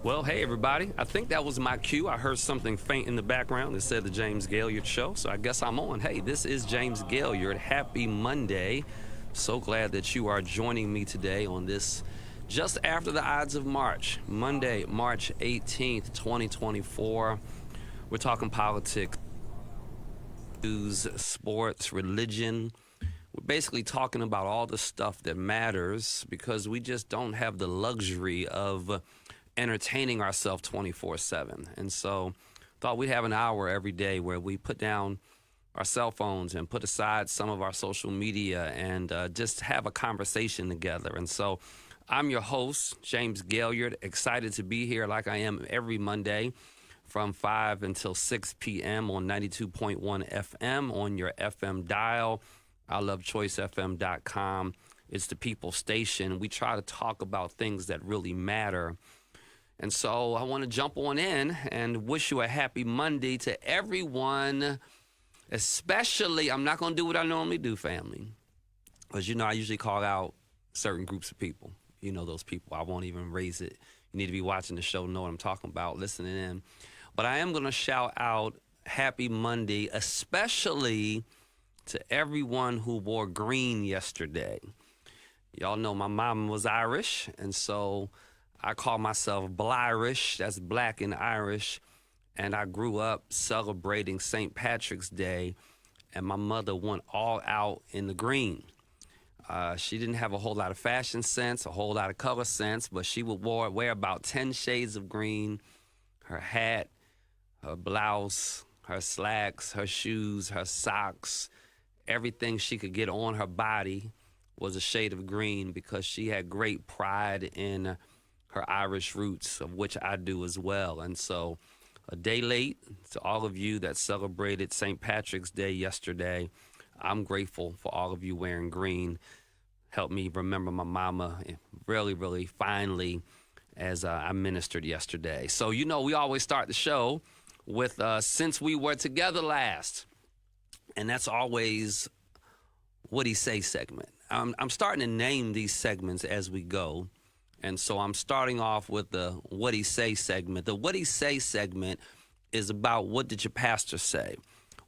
Well, hey, everybody. I think that was my cue. I heard something faint in the background that said the James Gailliard Show, so I guess I'm on. Hey, this is James Gailliard. Happy Monday. So glad that you are joining me today on this just after the Ides of March, Monday, March 18th, 2024. We're talking politics, news, sports, religion. We're basically talking about all the stuff that matters because we just don't have the luxury of entertaining ourselves 24/7. And so thought we'd have an hour every day where we put down our cell phones and put aside some of our social media and just have a conversation together. And so I'm your host, James Gailliard, excited to be here like I am every Monday from 5 until 6 p.m. on 92.1 FM on your FM dial. I love choicefm.com. It's the people station. We try to talk about things that really matter. And so I want to jump on in and wish you a happy Monday to everyone, especially, I'm not going to do what I normally do, family, because, I usually call out certain groups of people. You know those people. I won't even raise it. You need to be watching the show, know what I'm talking about, listening in. But I am going to shout out happy Monday, especially to everyone who wore green yesterday. Y'all know my mom was Irish, and so I call myself Blyrish, that's black and Irish, and I grew up celebrating St. Patrick's Day, and my mother went all out in the green. She didn't have a whole lot of fashion sense, a whole lot of color sense, but she would wear about 10 shades of green, her hat, her blouse, her slacks, her shoes, her socks, everything she could get on her body was a shade of green because she had great pride in her Irish roots, of which I do as well. And so a day late to all of you that celebrated St. Patrick's Day yesterday. I'm grateful for all of you wearing green. Helped me remember my mama really, really finely as I ministered yesterday. So, we always start the show with Since We Were Together Last. And that's always What'd He Say segment. I'm starting to name these segments as we go. And so I'm starting off with the What'd He Say segment. The What'd He Say segment is about what did your pastor say?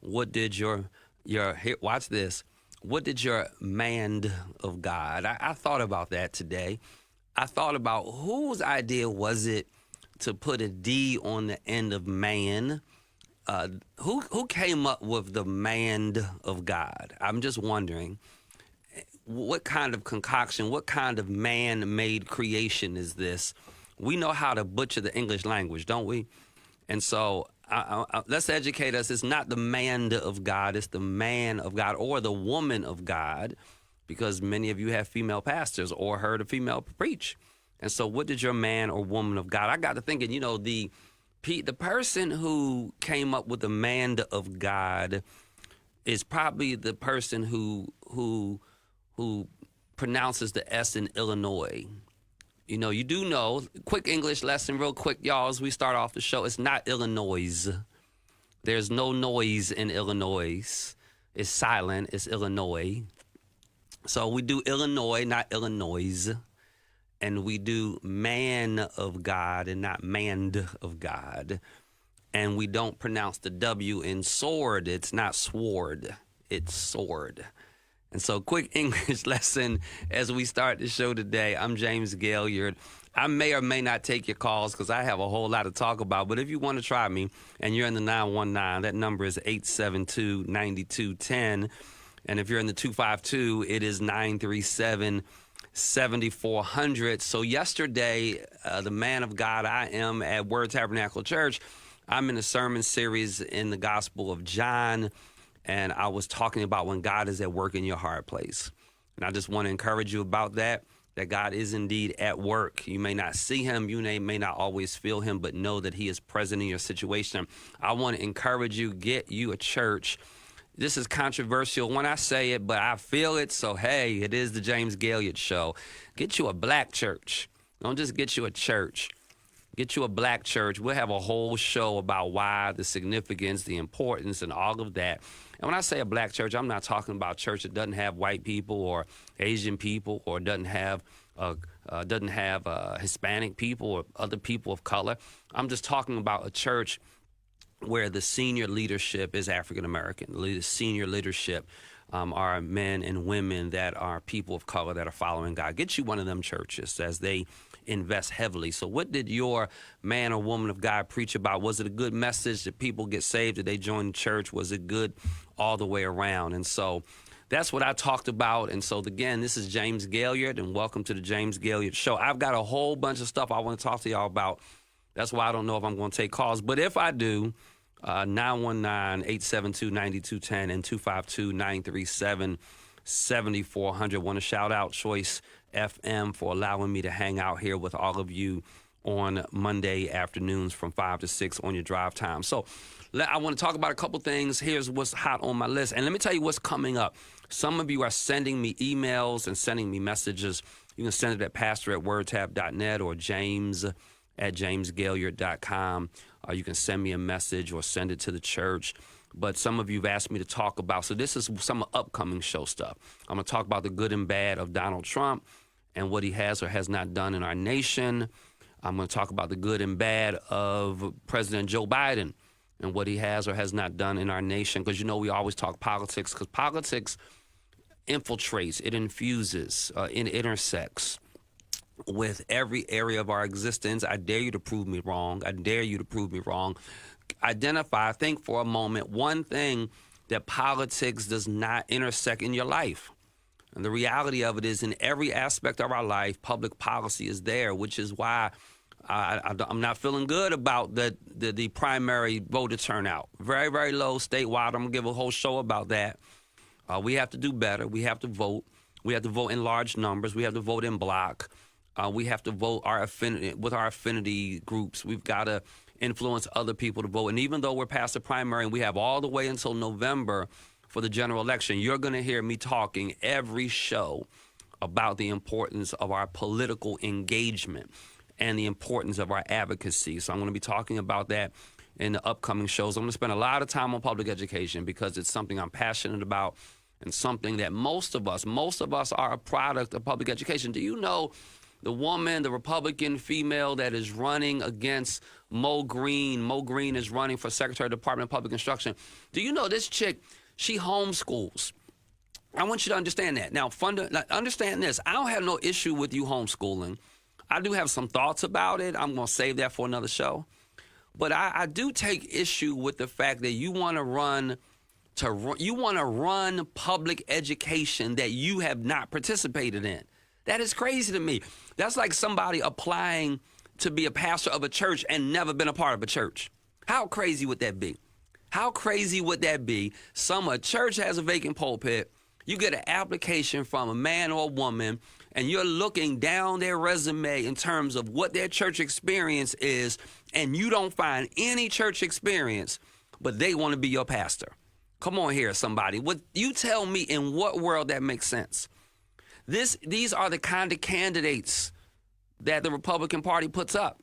What did your watch this. What did your man of God? I thought about that today. I thought about whose idea was it to put a D on the end of man? Who came up with the man of God? I'm just wondering. What kind of concoction, what kind of man-made creation is this? We know how to butcher the English language, don't we? And so let's educate us. It's not the man of God. It's the man of God or the woman of God, because many of you have female pastors or heard a female preach. And so what did your man or woman of God? I got to thinking, the person who came up with the man of God is probably the person who pronounces the S in Illinois. You do know, quick English lesson real quick, y'all, as we start off the show. It's not Illinois. There's no noise in Illinois. It's silent. It's Illinois. So we do Illinois, not Illinois. And we do man of God and not manned of God. And we don't pronounce the W in sword. It's not sword. It's sword. And so quick English lesson as we start the show today. I'm James Gailliard. I may or may not take your calls because I have a whole lot to talk about. But if you want to try me and you're in the 919, that number is 872-9210. And if you're in the 252, it is 937-7400. So yesterday, the man of God I am at Word Tabernacle Church, I'm in a sermon series in the Gospel of John. And I was talking about when God is at work in your hard place. And I just want to encourage you about that God is indeed at work. You may not see him, you may not always feel him, but know that he is present in your situation. I want to encourage you, get you a church. This is controversial when I say it, but I feel it. So, hey, it is the James Gailliard Show. Get you a black church. Don't just get you a church. Get you a black church. We'll have a whole show about why, the significance, the importance, and all of that. And when I say a black church, I'm not talking about a church that doesn't have white people or Asian people or doesn't have Hispanic people or other people of color. I'm just talking about a church where the senior leadership is African American. The senior leadership are men and women that are people of color that are following God. Get you one of them churches as they invest heavily. So what did your man or woman of God preach about? Was it a good message? Did people get saved? Did they join the church? Was it good all the way around? And so that's what I talked about. And so, again, this is James Gailliard, and welcome to the James Gailliard Show. I've got a whole bunch of stuff I want to talk to y'all about. That's why I don't know if I'm going to take calls. But if I do, 919-872-9210 and 252-937-7400. Want to shout out Choice FM for allowing me to hang out here with all of you on Monday afternoons from 5 to 6 on your drive time. So I want to talk about a couple things. Here's what's hot on my list. And let me tell you what's coming up. Some of you are sending me emails and sending me messages. You can send it at pastor@wordtap.net or james@jamesgailliard.com. You can send me a message or send it to the church. But some of you have asked me to talk about, so this is some upcoming show stuff. I'm going to talk about the good and bad of Donald Trump and what he has or has not done in our nation. I'm going to talk about the good and bad of President Joe Biden and what he has or has not done in our nation. Because, we always talk politics, because politics infiltrates, it infuses, it intersects with every area of our existence. I dare you to prove me wrong. I dare you to prove me wrong. Identify, think for a moment, one thing that politics does not intersect in your life. And the reality of it is, in every aspect of our life, public policy is there, which is why I'm not feeling good about the primary voter turnout. Very, very low statewide. I'm going to give a whole show about that. We have to do better. We have to vote. We have to vote in large numbers. We have to vote in block. We have to vote with our affinity groups. We've got to influence other people to vote. And even though we're past the primary and we have all the way until November for the general election, you're going to hear me talking every show about the importance of our political engagement and the importance of our advocacy. So I'm going to be talking about that in the upcoming shows. I'm going to spend a lot of time on public education because it's something I'm passionate about and something that most of us are a product of public education. Do you know the woman, the Republican female that is running against Mo Green? Mo Green is running for Secretary of the Department of Public Instruction. Do you know this chick, she homeschools? I want you to understand that. Now, understand this. I don't have no issue with you homeschooling. I do have some thoughts about it. I'm going to save that for another show. But I do take issue with the fact that you want to run public education that you have not participated in. That is crazy to me. That's like somebody applying to be a pastor of a church and never been a part of a church. How crazy would that be? How crazy would that be? A church has a vacant pulpit. You get an application from a man or a woman, and you're looking down their resume in terms of what their church experience is, and you don't find any church experience, but they want to be your pastor. Come on here, somebody. You tell me in what world that makes sense? These are the kind of candidates that the Republican Party puts up.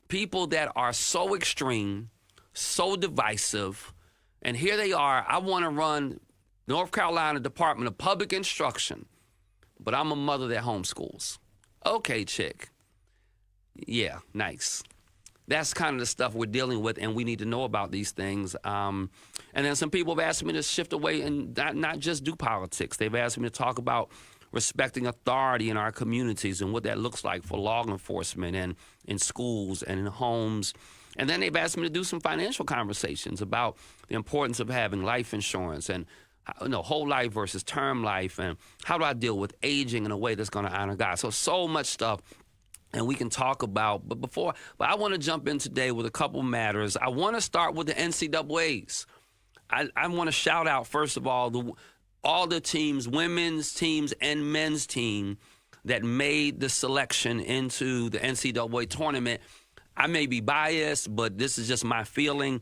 People that are so extreme, so divisive, and here they are. I want to run North Carolina Department of Public Instruction, but I'm a mother that homeschools. Okay, chick. Yeah, nice. That's kind of the stuff we're dealing with, and we need to know about these things. And then some people have asked me to shift away and not just do politics. They've asked me to talk about respecting authority in our communities and what that looks like for law enforcement and in schools and in homes. And then they've asked me to do some financial conversations about the importance of having life insurance and whole life versus term life, and how do I deal with aging in a way that's going to honor God. So much stuff, and we can talk about. But I want to jump in today with a couple matters. I want to start with the NCAAs. I want to shout out, first of all the teams, women's teams and men's team, that made the selection into the NCAA tournament. I may be biased, but this is just my feeling.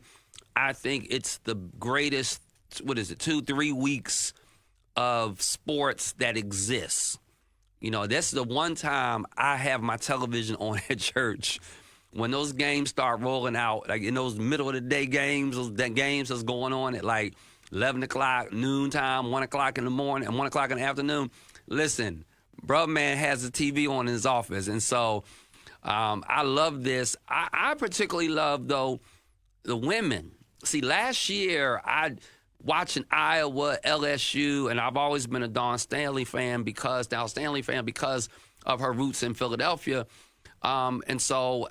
I think it's the greatest, 2-3 weeks of sports that exists. That's the one time I have my television on at church when those games start rolling out, like in those middle of the day games, games that's going on at like 11 o'clock, noontime, 1 o'clock in the morning, and 1 o'clock in the afternoon, listen, brother man has the TV on in his office. And so I love this. I particularly love, though, the women. See, last year, watching Iowa, LSU, and I've always been a Dawn Stanley fan because of her roots in Philadelphia. And so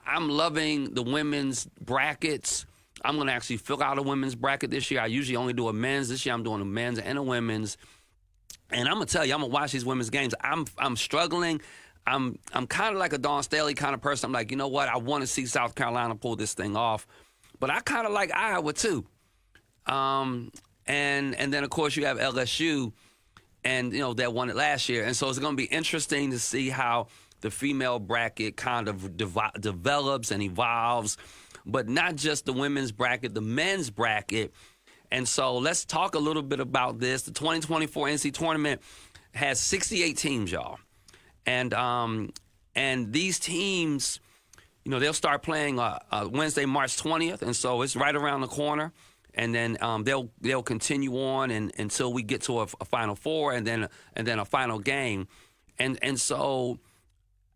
I'm loving the women's brackets. I'm going to actually fill out a women's bracket this year. I usually only do a men's. This year I'm doing a men's and a women's. And I'm going to tell you, I'm going to watch these women's games. I'm struggling. I'm kind of like a Dawn Staley kind of person. I'm like, you know what? I want to see South Carolina pull this thing off. But I kind of like Iowa, too. And then, of course, you have LSU, and, you know, that won it last year. And so it's going to be interesting to see how the female bracket kind of develops and evolves. But not just the women's bracket, the men's bracket. And so let's talk a little bit about this. The 2024 NCAA tournament has 68 teams, y'all. And these teams, you know, they'll start playing Wednesday, March 20th, and so it's right around the corner. And then they'll continue on until we get to a Final Four, and then a final game. And so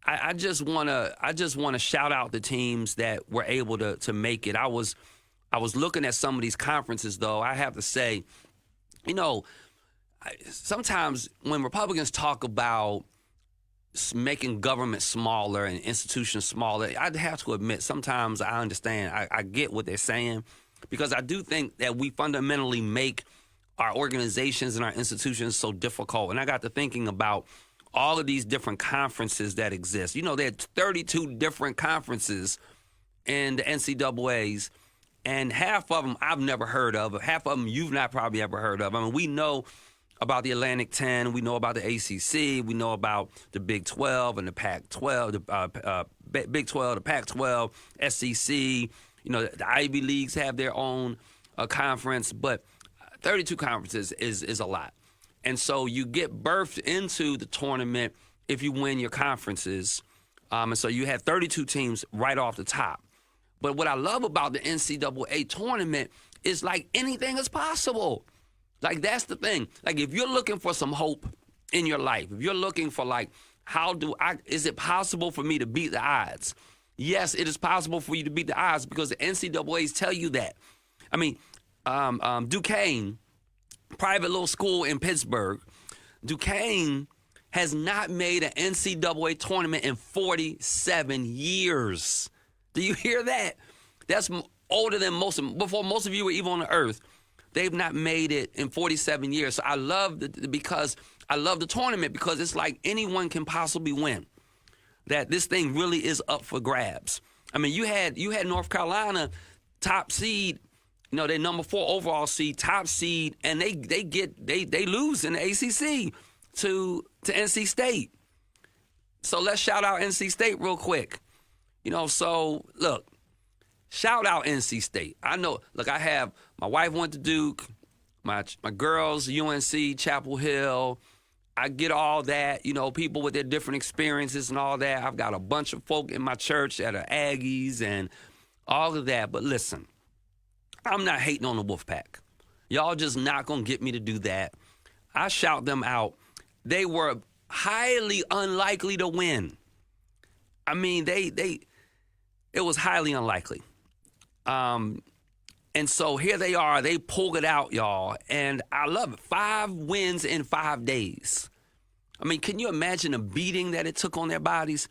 I just want to shout out the teams that were able to make it. I was looking at some of these conferences, though. I have to say, you know, sometimes when Republicans talk about making government smaller and institutions smaller, I'd have to admit sometimes I understand. I get what they're saying, because I do think that we fundamentally make our organizations and our institutions so difficult. And I got to thinking about all of these different conferences that exist. You know, there are 32 different conferences in the NCAAs, and half of them I've never heard of. Half of them you've not probably ever heard of. I mean, we know about the Atlantic 10. We know about the ACC. We know about the Big 12 and the Pac-12, the Big 12, the Pac-12, SEC. You know, the Ivy Leagues have their own conference, but 32 conferences is a lot. And so you get birthed into the tournament if you win your conferences. And so you have 32 teams right off the top. But what I love about the NCAA tournament is, like, anything is possible. Like, that's the thing. Like, if you're looking for some hope in your life, if you're looking for, like, is it possible for me to beat the odds? Yes, it is possible for you to beat the odds, because the NCAAs tell you that. I mean, Duquesne, private little school in Pittsburgh, Duquesne has not made an NCAA tournament in 47 years. Do you hear that? That's older than before most of you were even on the earth. They've not made it in 47 years. So I love the tournament, because it's like anyone can possibly win. That this thing really is up for grabs. I mean, you had North Carolina, top seed, you know, they're number 4 overall seed, top seed, and they lose in the ACC to NC State. So let's shout out NC State real quick. You know, so look, shout out NC State. I know, look, my wife went to Duke, my girls, UNC, Chapel Hill. I get all that, you know, people with their different experiences and all that. I've got a bunch of folk in my church that are Aggies and all of that. But listen, I'm not hating on the Wolfpack. Y'all just not going to get me to do that. I shout them out. They were highly unlikely to win. I mean, it was highly unlikely. And so here they are. They pulled it out, y'all. And I love it. 5 wins in 5 days. I mean, can you imagine the beating that it took on their bodies?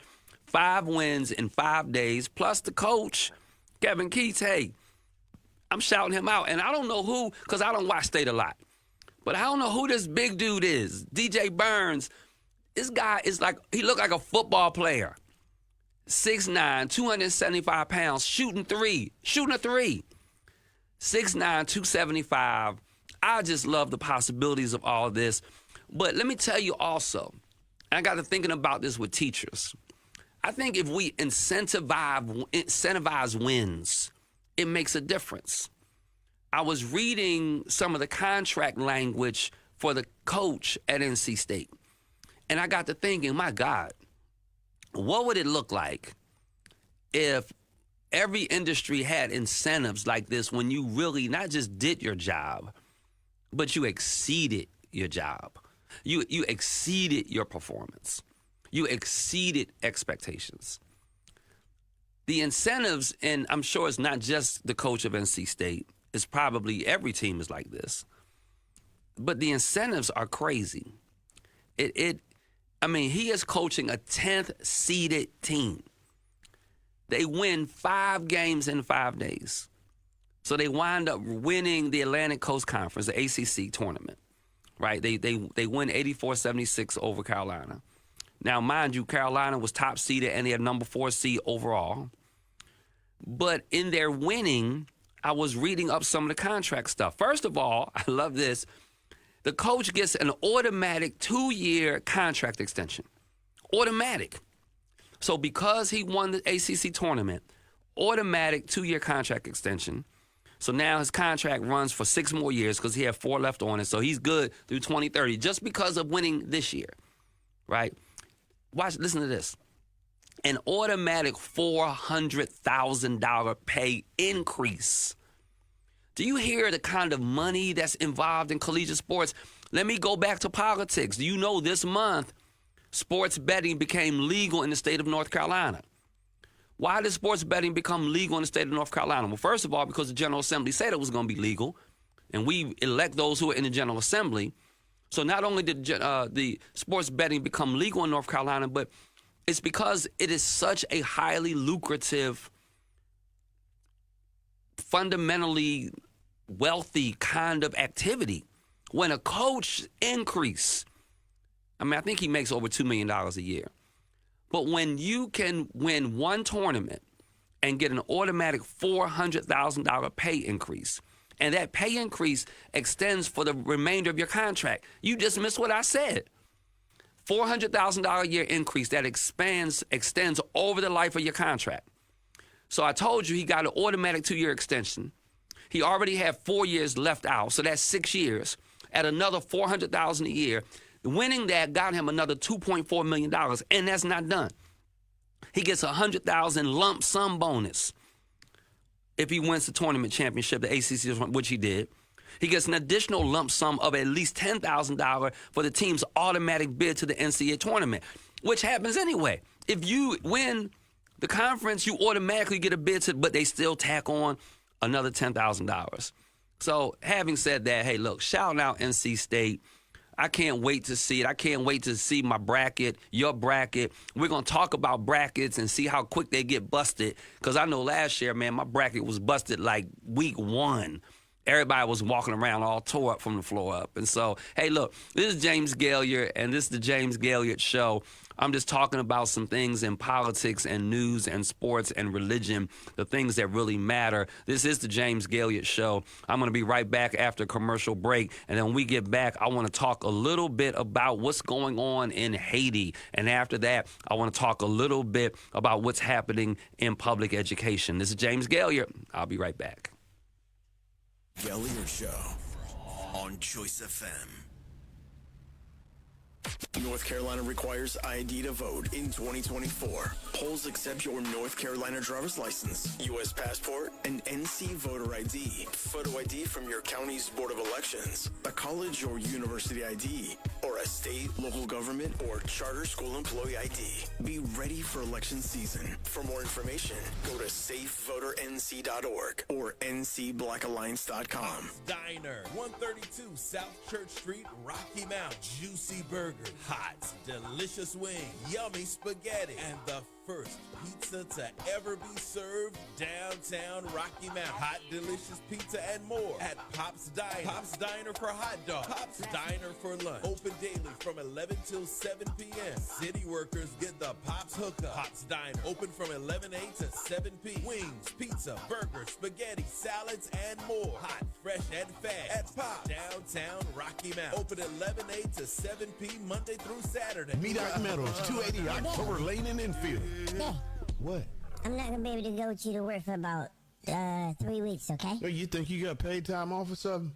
5 wins in 5 days, plus the coach, Kevin Keats. Hey, I'm shouting him out. And I don't know who, because I don't watch State a lot. But I don't know who this big dude is. DJ Burns. This guy is like, he looked like a football player. 6'9", 275 pounds, shooting a three. 6'9", 275. I just love the possibilities of all of this. But let me tell you also, I got to thinking about this with teachers. I think if we incentivize wins, it makes a difference. I was reading some of the contract language for the coach at NC State, and I got to thinking, my God, what would it look like if every industry had incentives like this when you really not just did your job, but you exceeded your job. You exceeded your performance. You exceeded expectations. The incentives, and I'm sure it's not just the coach of NC State, it's probably every team is like this, but the incentives are crazy. I mean, he is coaching a 10th seeded team. They win 5 games in 5 days. So they wind up winning the Atlantic Coast Conference, the ACC tournament, right? They win 84-76 over Carolina. Now, mind you, Carolina was top seeded and they had number 4 seed overall. But in their winning, I was reading up some of the contract stuff. First of all, I love this. The coach gets an automatic 2-year contract extension. Automatic. So because he won the ACC tournament, automatic 2-year contract extension. So now his contract runs for 6 more years because he had 4 left on it. So he's good through 2030 just because of winning this year, right? Listen to this. An automatic $400,000 pay increase. Do you hear the kind of money that's involved in collegiate sports? Let me go back to politics. Do you know this month, sports betting became legal in the state of North Carolina? Why did sports betting become legal in the state of North Carolina? Well, first of all, because the General Assembly said it was going to be legal, and we elect those who are in the General Assembly. So not only did the sports betting become legal in North Carolina, but it's because it is such a highly lucrative, fundamentally wealthy kind of activity. When a coach increase, I mean, I think he makes over $2 million a year. But when you can win one tournament and get an automatic $400,000 pay increase, and that pay increase extends for the remainder of your contract, you just missed what I said. $400,000 a year increase that extends over the life of your contract. So I told you he got an automatic 2-year extension. He already had 4 years left out, so that's 6 years at another $400,000 a year. Winning that got him another $2.4 million, and that's not done. He gets a $100,000 lump sum bonus if he wins the tournament championship, the ACC, which he did. He gets an additional lump sum of at least $10,000 for the team's automatic bid to the NCAA tournament, which happens anyway. If you win the conference, you automatically get a bid to, but they still tack on another $10,000. So having said that, hey, look, shout out NC State. I can't wait to see it. I can't wait to see my bracket, your bracket. We're going to talk about brackets and see how quick they get busted, because I know last year, man, my bracket was busted like week 1. Everybody was walking around all tore up from the floor up. And so, hey, look, this is James Gailliard, and this is the James Gailliard Show. I'm just talking about some things in politics and news and sports and religion, the things that really matter. This is the James Gailliard Show. I'm going to be right back after a commercial break. And then when we get back, I want to talk a little bit about what's going on in Haiti. And after that, I want to talk a little bit about what's happening in public education. This is James Gailliard. I'll be right back. Gailliard Show on Choice FM. North Carolina requires ID to vote in 2024. Polls accept your North Carolina driver's license, U.S. passport, and NC voter ID, photo ID from your county's Board of Elections, a college or university ID, or a state, local government, or charter school employee ID. Be ready for election season. For more information, go to safevoterNC.org or ncblackalliance.com. Diner, 132 South Church Street, Rocky Mount. Juicy burger, hot, delicious wing, yummy spaghetti, and the first pizza to ever be served downtown Rocky Mount. Hot, delicious pizza and more at Pop's Diner. Pop's Diner for hot dogs. Pop's Diner for lunch. Open daily from 11 till 7 p.m. City workers get the Pop's hookup. Pop's Diner open from 11 a.m. to 7 p.m. Wings, pizza, burgers, spaghetti, salads, and more. Hot, fresh, and fast at Pop's downtown Rocky Mount. Open 11 a.m. to 7 p.m. Monday through Saturday. Medoc Meadows, 280 October Lane in Enfield. Yeah. What? I'm not gonna be able to go with you to work for about 3 weeks, okay? Oh, you think you got paid time off or something?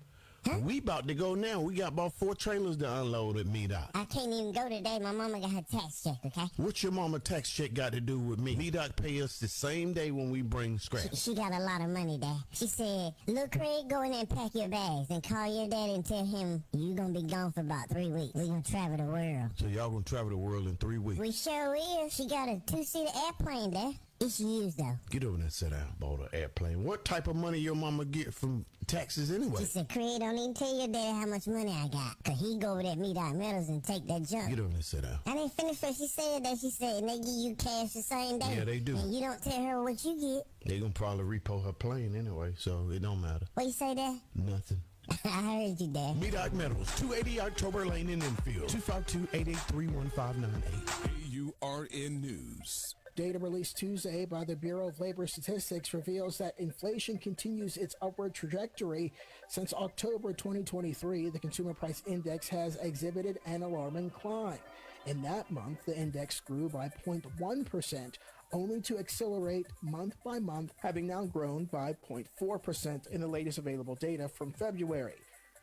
We about to go now. We got about 4 trailers to unload at MeDoc. I can't even go today. My mama got her tax check, okay? What's your mama tax check got to do with me? MeDoc pay us the same day when we bring scrap. She got a lot of money, Dad. She said, "Look, Craig, go in there and pack your bags and call your daddy and tell him you gonna be gone for about 3 weeks. We gonna travel the world." So y'all gonna travel the world in 3 weeks. We sure is. She got a 2-seater airplane, Dad. It's used, though. Get over there and sit down. Bought an airplane. What type of money your mama get from taxes anyway? She said, "Craig, don't even tell your daddy how much money I got. Cause he go over there at MeDoc Metals and take that junk." Get over there and sit down. I didn't finish what she said. That she said, and they give you cash the same day. Yeah, they do. And you don't tell her what you get. They gonna probably repo her plane anyway, so it don't matter. What you say, Dad? Nothing. I heard you, Dad. MeDoc Metals, 280 October Lane in Enfield, 252-883-1598. AURN News. Data released Tuesday by the Bureau of Labor Statistics reveals that inflation continues its upward trajectory. Since October 2023, the Consumer Price Index has exhibited an alarming climb. In that month, the index grew by 0.1%, only to accelerate month by month, having now grown by 0.4% in the latest available data from February.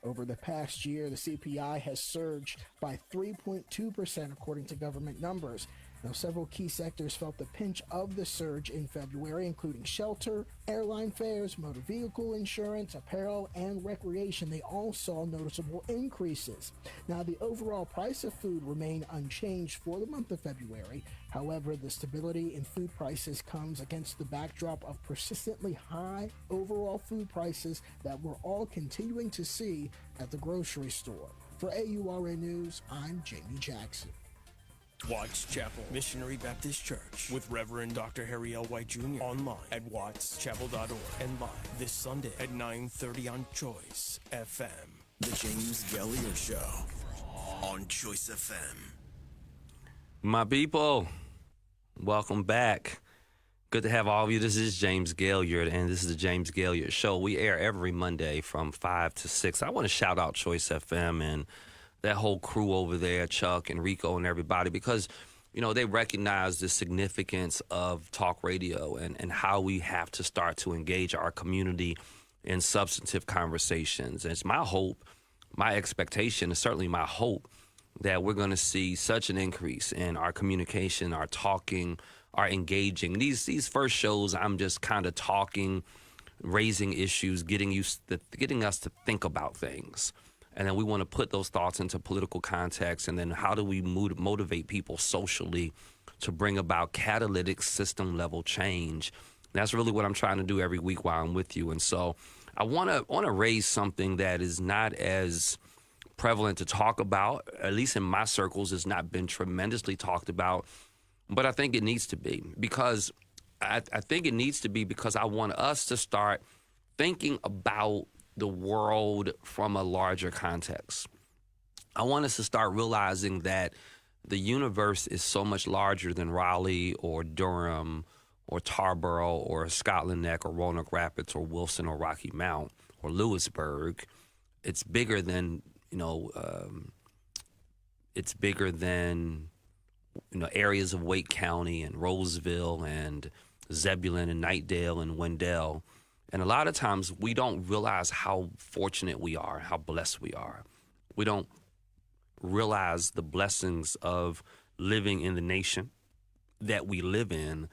Over the past year, the CPI has surged by 3.2% according to government numbers. Now, several key sectors felt the pinch of the surge in February, including shelter, airline fares, motor vehicle insurance, apparel, and recreation. They all saw noticeable increases. Now, the overall price of food remained unchanged for the month of February. However, the stability in food prices comes against the backdrop of persistently high overall food prices that we're all continuing to see at the grocery store. For AURN News, I'm Jamie Jackson. Watts Chapel Missionary Baptist Church with Reverend Dr. Harry L. White Jr. online at wattschapel.org and live this Sunday at 9:30 on Choice FM. The James Gailliard Show on Choice FM. My people, welcome back. Good to have all of you. This is James Gailliard, and this is the James Gailliard Show. We air every Monday from 5 to 6. I want to shout out Choice FM and that whole crew over there, Chuck and Rico and everybody, because, you know, they recognize the significance of talk radio and how we have to start to engage our community in substantive conversations. And it's my hope, my expectation, is certainly my hope that we're going to see such an increase in our communication, our talking, our engaging. These first shows, I'm just kind of talking, raising issues, getting us to think about things. And then we want to put those thoughts into political context. And then how do we motivate people socially to bring about catalytic system level change? That's really what I'm trying to do every week while I'm with you. And so I want to raise something that is not as prevalent to talk about, at least in my circles. It's not been tremendously talked about, but I think it needs to be, because I think it needs to be because I want us to start thinking about the world from a larger context. I want us to start realizing that the universe is so much larger than Raleigh or Durham or Tarboro or Scotland Neck or Roanoke Rapids or Wilson or Rocky Mount or Lewisburg. It's bigger than, areas of Wake County and Roseville and Zebulon and Knightdale and Wendell. And a lot of times we don't realize how fortunate we are, how blessed we are. We don't realize the blessings of living in the nation that we live in.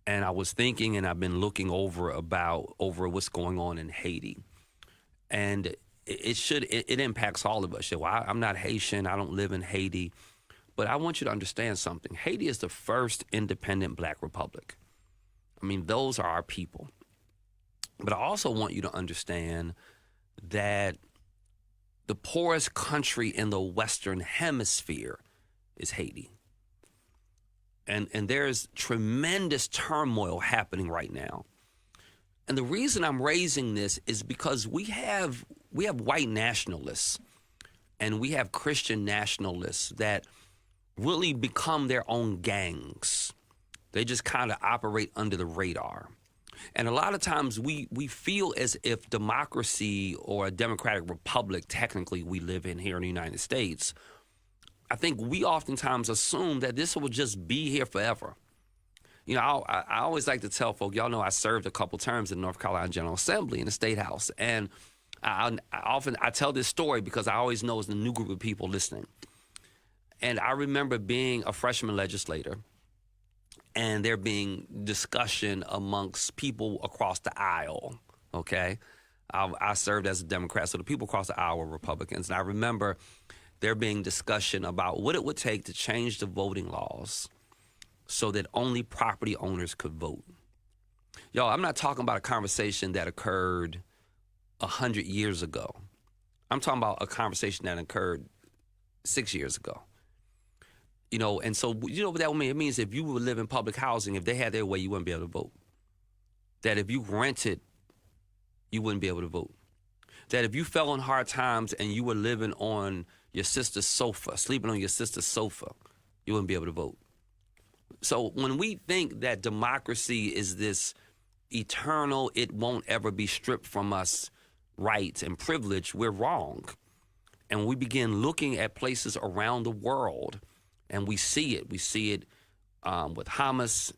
And I was thinking, and I've been looking over what's going on in Haiti. And it impacts all of us. Well, I'm not Haitian. I don't live in Haiti. But I want you to understand something. Haiti is the first independent black republic. I mean, those are our people. But I also want you to understand that the poorest country in the Western Hemisphere is Haiti. And there's tremendous turmoil happening right now. And the reason I'm raising this is because we have white nationalists and we have Christian nationalists that really become their own gangs. They just kind of operate under the radar. And a lot of times we feel as if democracy or a democratic republic, technically we live in here in the United States, I think we oftentimes assume that this will just be here forever. You know, I always like to tell folk, y'all know I served a couple terms in North Carolina General Assembly in the State House. And I tell this story because I always know it's a new group of people listening. And I remember being a freshman legislator and there being discussion amongst people across the aisle, okay? I served as a Democrat, so the people across the aisle were Republicans. And I remember there being discussion about what it would take to change the voting laws so that only property owners could vote. Y'all, I'm not talking about a conversation that occurred 100 years ago. I'm talking about a conversation that occurred 6 years ago. And so, what that would mean? It means if you would live in public housing, if they had their way, you wouldn't be able to vote. That if you rented, you wouldn't be able to vote. That if you fell on hard times and you were living on your sister's sofa, sleeping on your sister's sofa, you wouldn't be able to vote. So when we think that democracy is this eternal, it won't ever be stripped from us rights and privilege, we're wrong. And we begin looking at places around the world, and we see it. We see it with Hamas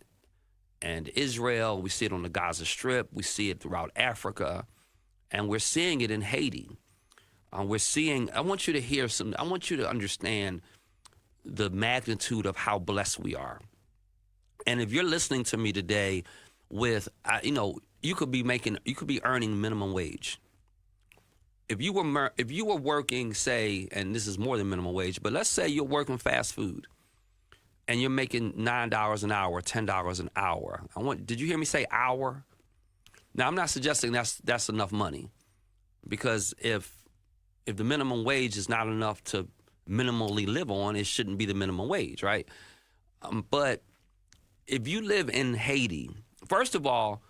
and Israel. We see it on the Gaza Strip. We see it throughout Africa. And we're seeing it in Haiti. I want you to hear I want you to understand the magnitude of how blessed we are. And if you're listening to me today with, you could be earning minimum wage. If you were working, say, and this is more than minimum wage, but let's say you're working fast food and you're making $9 an hour, $10 an hour. Did you hear me say hour? Now, I'm not suggesting that's enough money, because if the minimum wage is not enough to minimally live on, it shouldn't be the minimum wage, right? But if you live in Haiti, first of all,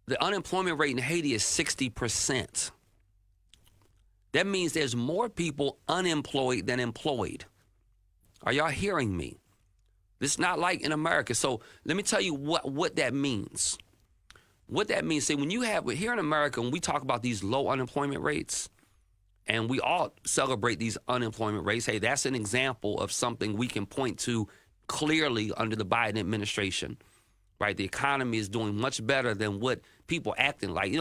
the unemployment rate in Haiti is 60%. That means there's more people unemployed than employed. Are y'all hearing me? It's not like in America. So let me tell you what that means. What that means, see, when you have, here in America, when we talk about these low unemployment rates, and we all celebrate these unemployment rates, hey, that's an example of something we can point to clearly under the Biden administration, right? The economy is doing much better than what people acting like.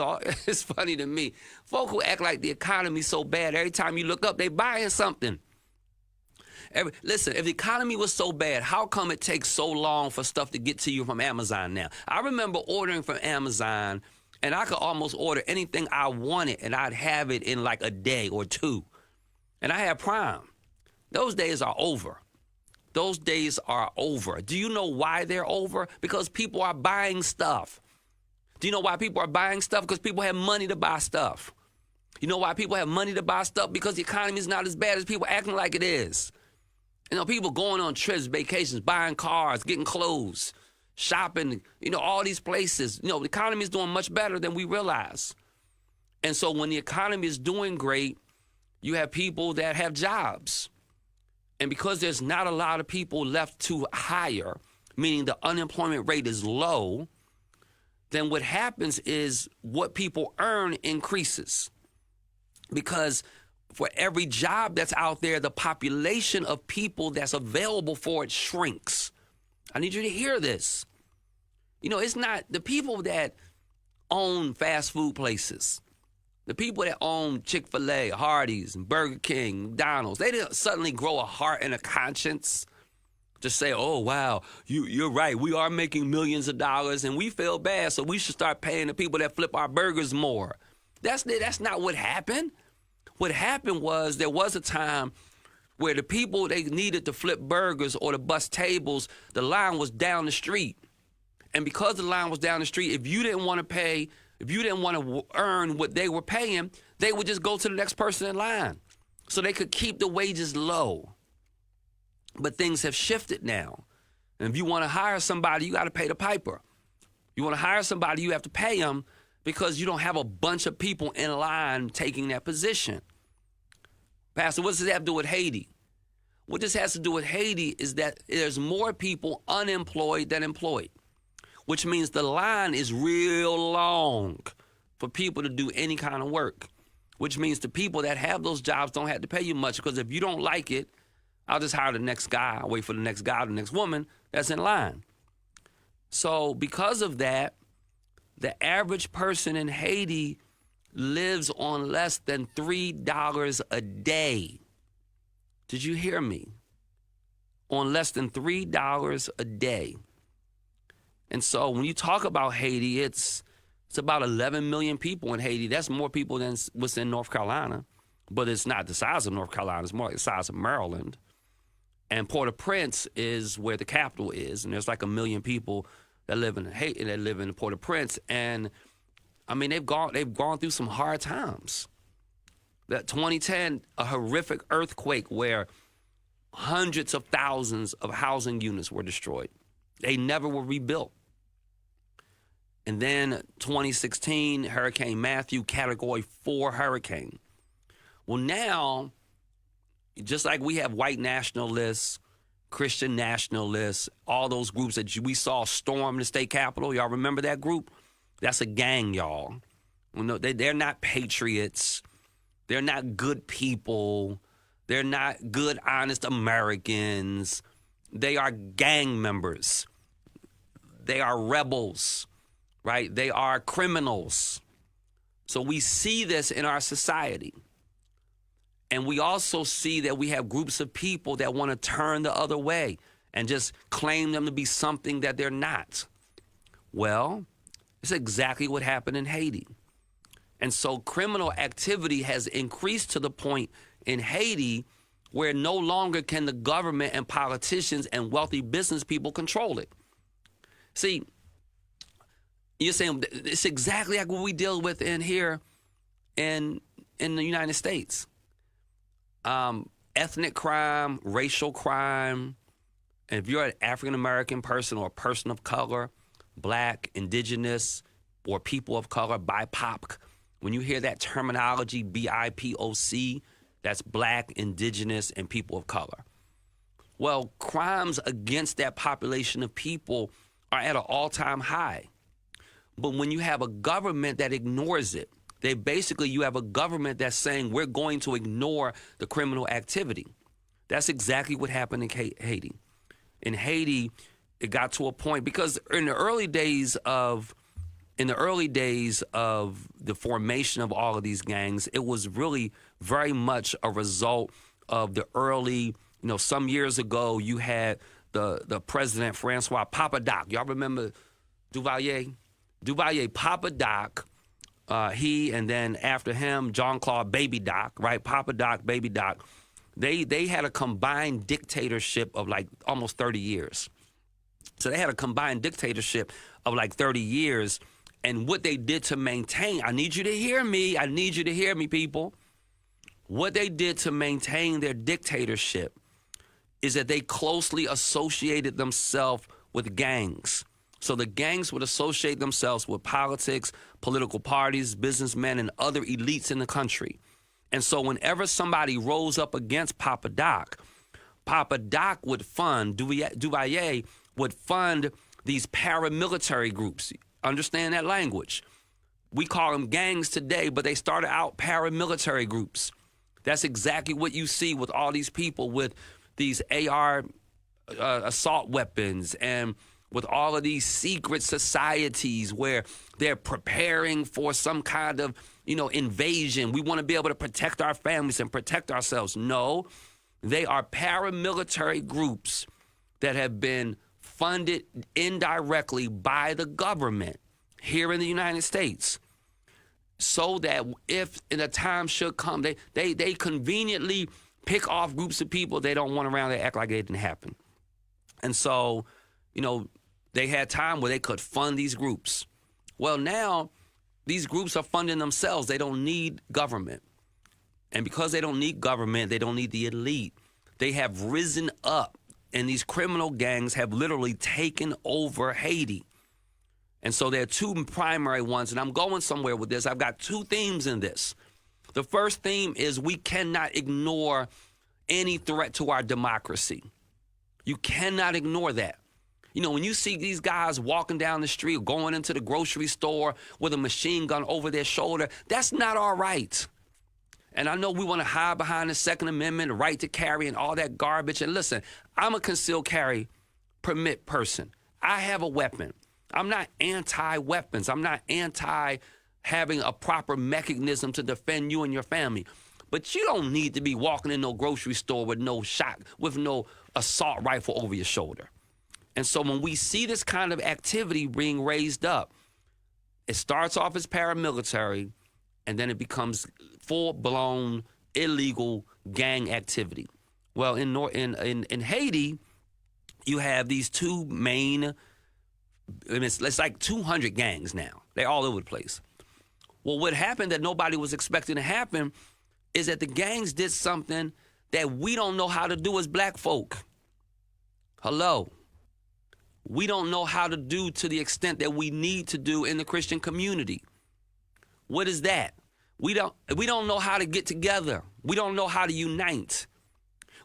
It's funny to me. Folk who act like the economy's so bad, every time you look up, they buying something. Listen, if the economy was so bad, how come it takes so long for stuff to get to you from Amazon now? I remember ordering from Amazon, and I could almost order anything I wanted, and I'd have it in like a day or two. And I had Prime. Those days are over. Those days are over. Do you know why they're over? Because people are buying stuff. Do you know why people are buying stuff? Because people have money to buy stuff. You know why people have money to buy stuff? Because the economy is not as bad as people acting like it is. People going on trips, vacations, buying cars, getting clothes, shopping, all these places. The economy is doing much better than we realize. And so when the economy is doing great, you have people that have jobs. And because there's not a lot of people left to hire, meaning the unemployment rate is low, then what happens is what people earn increases. Because for every job that's out there, the population of people that's available for it shrinks. I need you to hear this. It's not the people that own fast food places, the people that own Chick-fil-A, Hardee's, and Burger King, McDonald's, they didn't suddenly grow a heart and a conscience to say, oh, wow, you're right. We are making millions of dollars and we feel bad, so we should start paying the people that flip our burgers more. That's not what happened. What happened was there was a time where the people they needed to flip burgers or to bus tables, the line was down the street. And because the line was down the street, if you didn't want to pay, if you didn't want to earn what they were paying, they would just go to the next person in line so they could keep the wages low. But things have shifted now. And if you want to hire somebody, you got to pay the piper. You want to hire somebody, you have to pay them because you don't have a bunch of people in line taking that position. Pastor, what does this have to do with Haiti? What this has to do with Haiti is that there's more people unemployed than employed, which means the line is real long for people to do any kind of work, which means the people that have those jobs don't have to pay you much because if you don't like it, I'll just hire the next guy. I'll wait for the next guy or the next woman that's in line. So because of that, the average person in Haiti lives on less than $3 a day. Did you hear me? On less than $3 a day. And so when you talk about Haiti, it's about 11 million people in Haiti. That's more people than what's in North Carolina. But it's not the size of North Carolina. It's more like the size of Maryland. And Port-au-Prince is where the capital is. And there's like 1 million people that live in Haiti, that live in Port-au-Prince. And I mean, they've gone through some hard times. That 2010, a horrific earthquake where hundreds of thousands of housing units were destroyed. They never were rebuilt. And then 2016, Hurricane Matthew, Category 4 hurricane. Well, now, just like we have white nationalists, Christian nationalists, all those groups that we saw storm the state capitol, y'all remember that group? That's a gang, y'all. Well, no, they're not patriots. They're not good people. They're not good, honest Americans. They are gang members. They are rebels, right? They are criminals. So we see this in our society. And we also see that we have groups of people that want to turn the other way and just claim them to be something that they're not. Well, it's exactly what happened in Haiti. And so criminal activity has increased to the point in Haiti where no longer can the government and politicians and wealthy business people control it. See, you're saying it's exactly like what we deal with in here in the United States. Ethnic crime, racial crime. And if you're an African-American person or a person of color, black, indigenous, or people of color, BIPOC, when you hear that terminology, BIPOC, that's black, indigenous, and people of color. Well, crimes against that population of people are at an all-time high. But when you have a government that ignores it, you have a government that's saying we're going to ignore the criminal activity. That's exactly what happened in Haiti. In Haiti, it got to a point because in the early days of the formation of all of these gangs, it was really very much a result of the early, some years ago, you had the president, Francois Papa Doc. Y'all remember Duvalier? Duvalier, Papa Doc, he, and then after him, Jean-Claude Baby Doc, right? Papa Doc, Baby Doc. They had a combined dictatorship of like almost 30 years. So they had a combined dictatorship of like 30 years. And what they did to maintain, I need you to hear me. I need you to hear me, people. What they did to maintain their dictatorship is that they closely associated themselves with gangs. So the gangs would associate themselves with politics, political parties, businessmen, and other elites in the country. And so whenever somebody rose up against Papa Doc would fund, Duvalier would fund these paramilitary groups. Understand that language. We call them gangs today, but they started out paramilitary groups. That's exactly what you see with all these people with these AR assault weapons and with all of these secret societies where they're preparing for some kind of, invasion. We want to be able to protect our families and protect ourselves. No, they are paramilitary groups that have been funded indirectly by the government here in the United States, so that if in a time should come, they conveniently pick off groups of people they don't want around. They act like it didn't happen. And so, they had time where they could fund these groups. Well, now these groups are funding themselves. They don't need government. And because they don't need government, they don't need the elite. They have risen up, and these criminal gangs have literally taken over Haiti. And so there are two primary ones, and I'm going somewhere with this. I've got two themes in this. The first theme is we cannot ignore any threat to our democracy. You cannot ignore that. When you see these guys walking down the street or going into the grocery store with a machine gun over their shoulder, that's not all right. And I know we want to hide behind the Second Amendment, the right to carry, and all that garbage. And listen, I'm a concealed carry permit person. I have a weapon. I'm not anti-weapons. I'm not anti having a proper mechanism to defend you and your family. But you don't need to be walking in no grocery store with no assault rifle over your shoulder. And so when we see this kind of activity being raised up, it starts off as paramilitary, and then it becomes full-blown illegal gang activity. Well, in Haiti, you have these two main, it's like 200 gangs now. They're all over the place. Well, what happened that nobody was expecting to happen is that the gangs did something that we don't know how to do as black folk. Hello. We don't know how to do to the extent that we need to do in the Christian community. What is that? We don't know how to get together. We don't know how to unite.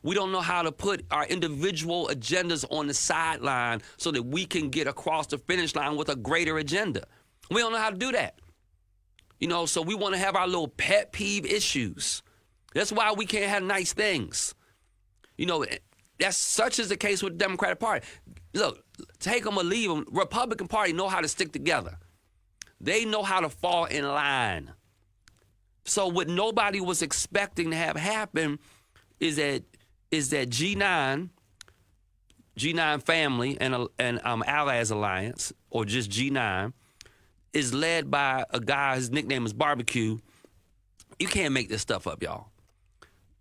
We don't know how to put our individual agendas on the sideline so that we can get across the finish line with a greater agenda. We don't know how to do that. So we want to have our little pet peeve issues. That's why we can't have nice things. That's such is the case with the Democratic Party. Look, take them or leave them. Republican Party know how to stick together. They know how to fall in line. So what nobody was expecting to have happen is that G9 family and Allies Alliance, or just G9, is led by a guy, his nickname is Barbecue. You can't make this stuff up, y'all.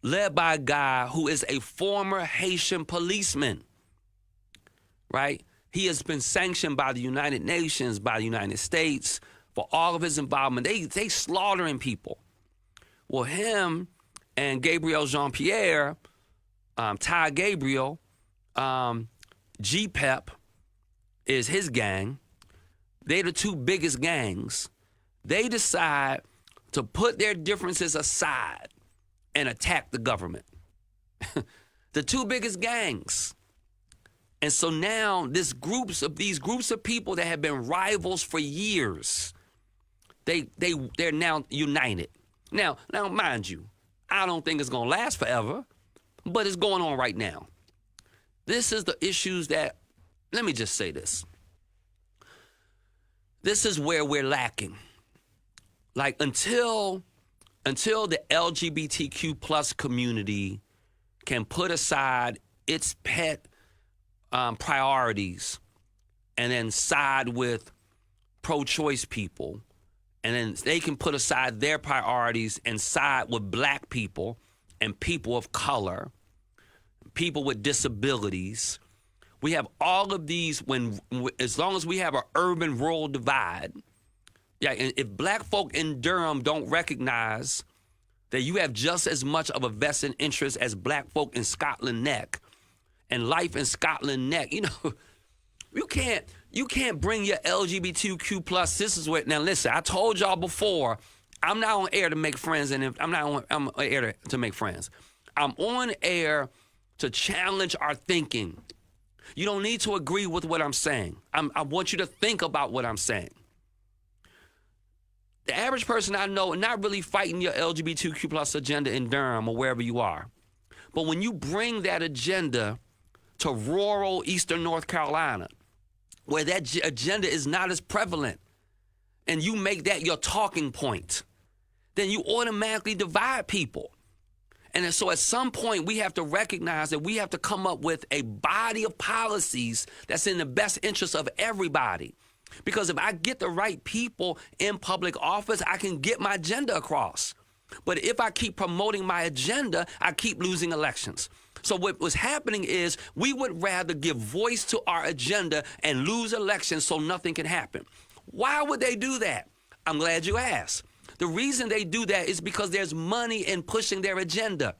Led by a guy who is a former Haitian policeman, right? He has been sanctioned by the United Nations, by the United States, for all of his involvement. They slaughtering people. Well, him and Gabriel Jean-Pierre, Ty Gabriel, G-Pep is his gang. They're the two biggest gangs. They decide to put their differences aside and attack the government. The two biggest gangs. And so now these groups of people that have been rivals for years, they're now united. Now, mind you, I don't think it's going to last forever, but it's going on right now. This is the issues that, let me just say this. This is where we're lacking. Like until the LGBTQ plus community can put aside its pet priorities and then side with pro-choice people, and then they can put aside their priorities and side with black people and people of color, people with disabilities. We have all of these as long as we have an urban-rural divide. Yeah, and if black folk in Durham don't recognize that you have just as much of a vested interest as black folk in Scotland Neck and life in Scotland Neck, you can't bring your LGBTQ plus. This is what, now listen, I told y'all before, I'm not on air to make friends, and I'm on air to make friends. I'm on air to challenge our thinking. You don't need to agree with what I'm saying. I want you to think about what I'm saying. The average person I know, not really fighting your LGBTQ plus agenda in Durham or wherever you are. But when you bring that agenda to rural eastern North Carolina, where that agenda is not as prevalent, and you make that your talking point, then you automatically divide people. And so at some point, we have to recognize that we have to come up with a body of policies that's in the best interest of everybody. Because if I get the right people in public office, I can get my agenda across. But if I keep promoting my agenda, I keep losing elections. So what was happening is we would rather give voice to our agenda and lose elections so nothing can happen. Why would they do that? I'm glad you asked. The reason they do that is because there's money in pushing their agenda.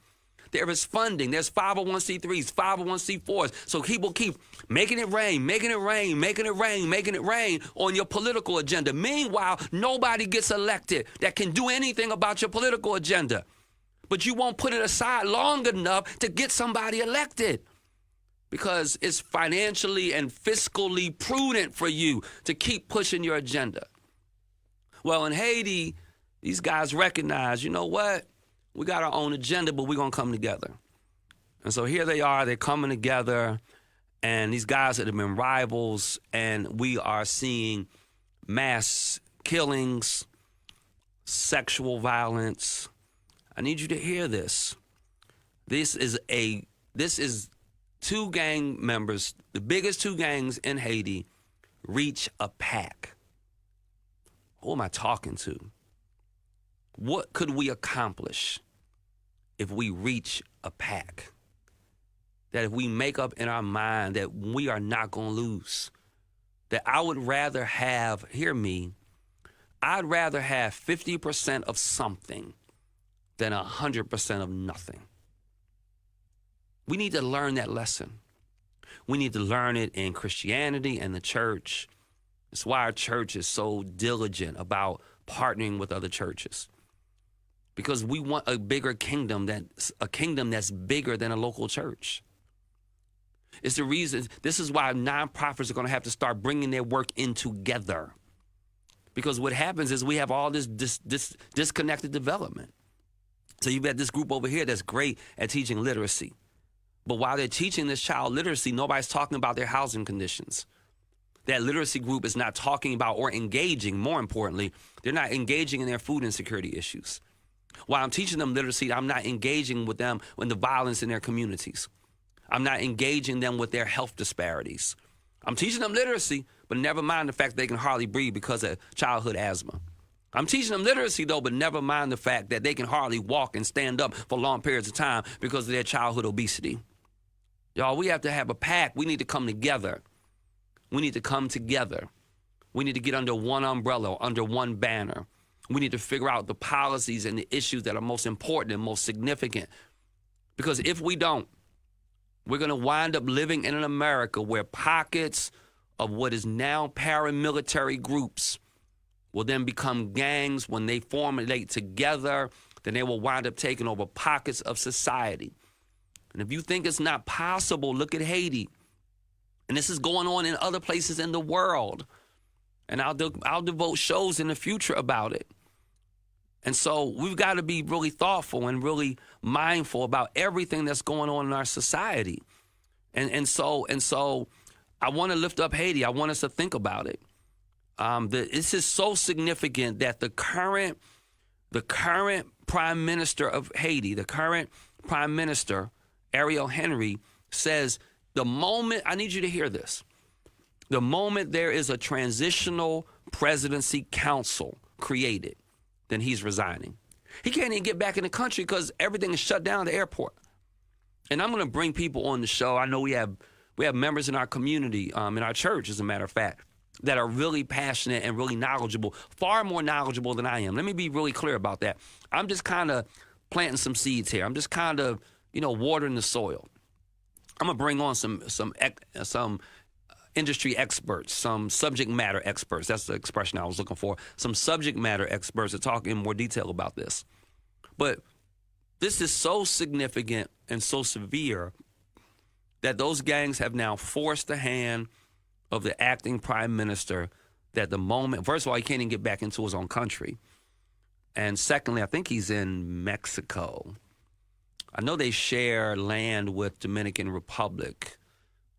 There is funding. There's 501c3s, 501c4s. So people keep making it rain, making it rain, making it rain, making it rain on your political agenda. Meanwhile, nobody gets elected that can do anything about your political agenda. But you won't put it aside long enough to get somebody elected because it's financially and fiscally prudent for you to keep pushing your agenda. Well, in Haiti, these guys recognize, you know what? We got our own agenda, but we're going to come together. And so here they are. They're coming together. And these guys that have been rivals, and we are seeing mass killings. sexual violence. I need you to hear this. This is two gang members, the biggest two gangs in Haiti, reach a pact. Who am I talking to? What could we accomplish if we reach a pact? That if we make up in our mind that we are not going to lose. That I would rather have, hear me, I'd rather have 50% of something than 100% of nothing. We need to learn that lesson. We need to learn it in Christianity and the church. It's why our church is so diligent about partnering with other churches. Because we want a bigger kingdom, that's bigger than a local church. It's the reason, this is why nonprofits are going to have to start bringing their work in together. Because what happens is we have all this disconnected development. So you've got this group over here that's great at teaching literacy. But while they're teaching this child literacy, nobody's talking about their housing conditions. That literacy group is not talking about or engaging, more importantly, they're not engaging in their food insecurity issues. While I'm teaching them literacy, I'm not engaging with them in the violence in their communities. I'm not engaging them with their health disparities. I'm teaching them literacy, but never mind the fact they can hardly breathe because of childhood asthma. I'm teaching them literacy, though, but never mind the fact that they can hardly walk and stand up for long periods of time because of their childhood obesity. Y'all, we have to have a pact. We need to come together. We need to come together. We need to get under one umbrella, under one banner. We need to figure out the policies and the issues that are most important and most significant. Because if we don't, we're going to wind up living in an America where pockets of what is now paramilitary groups will then become gangs. When they formulate together, then they will wind up taking over pockets of society. And if you think it's not possible, look at Haiti. And this is going on in other places in the world. And I'll devote shows in the future about it. And so we've got to be really thoughtful and really mindful about everything that's going on in our society. And so I want to lift up Haiti. I want us to think about it. This is so significant that the current prime minister of Haiti, the current prime minister, Ariel Henry, says the moment, I need you to hear this, the moment there is a transitional presidency council created, then he's resigning. He can't even get back in the country because everything is shut down at the airport. And I'm going to bring people on the show. I know we have members in our community, in our church, as a matter of fact, that are really passionate and really knowledgeable, far more knowledgeable than I am. Let me be really clear about that. I'm just kind of planting some seeds here. I'm just kind of, watering the soil. I'm going to bring on some industry experts, some subject matter experts. That's the expression I was looking for. Some subject matter experts to talk in more detail about this. But this is so significant and so severe that those gangs have now forced the hand of the acting prime minister that the moment, first of all, he can't even get back into his own country. And secondly, I think he's in Mexico. I know they share land with Dominican Republic.